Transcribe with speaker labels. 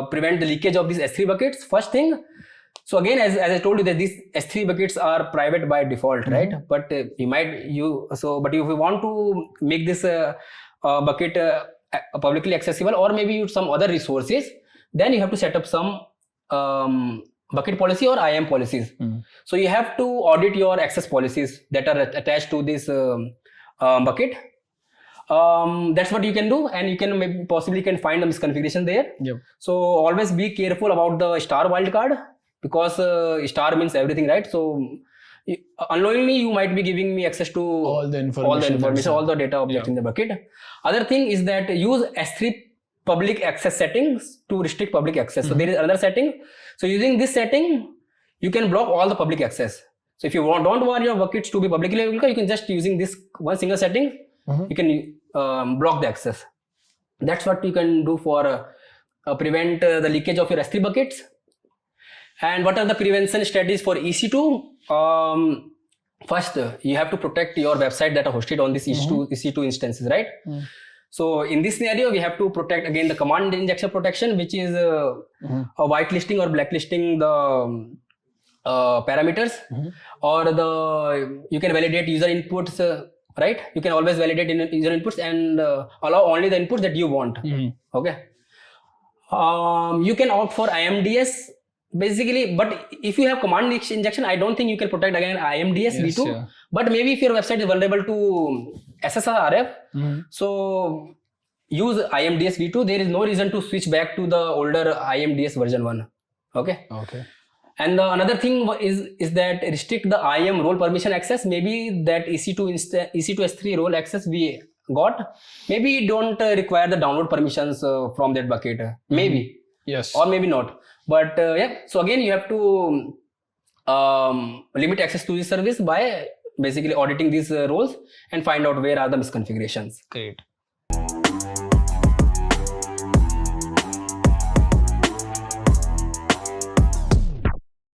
Speaker 1: prevent the leakage of these S3 buckets? First thing, so again, as I told you that these S3 buckets are private by default, right? But if you want to make this bucket publicly accessible, or maybe use some other resources, then you have to set up some bucket policy or IAM policies. So you have to audit your access policies that are attached to this bucket. That's what you can do, and you can maybe possibly can find a misconfiguration there. So always be careful about the star wildcard, because star means everything, right? So unknowingly you might be giving me access to all the data objects in the bucket. Other thing is that use S3 public access settings to restrict public access. So there is another setting. So using this setting, you can block all the public access. So if you don't want your buckets to be publicly available, you can just using this one single setting, you can block the access. That's what you can do for prevent the leakage of your S3 buckets. And what are the prevention strategies for EC2? First, you have to protect your website that are hosted on this EC2 instances, right? So in this scenario, we have to protect again the command injection protection, which is whitelisting or blacklisting the parameters, or you can validate user inputs, right? You can always validate user inputs and allow only the inputs that you want. Okay. You can opt for IMDS. Basically, but if you have command injection, I don't think you can protect again IMDS v2. But maybe if your website is vulnerable to SSRF, so use IMDS v2. There is no reason to switch back to the older IMDS version 1. Okay. And another thing is that restrict the IAM role permission access. Maybe that EC2 S3 role access we got, maybe don't require the download permissions from that bucket. Maybe.
Speaker 2: Yes.
Speaker 1: Or maybe not. But so again, you have to limit access to this service by basically auditing these roles and find out where are the misconfigurations.
Speaker 2: Great.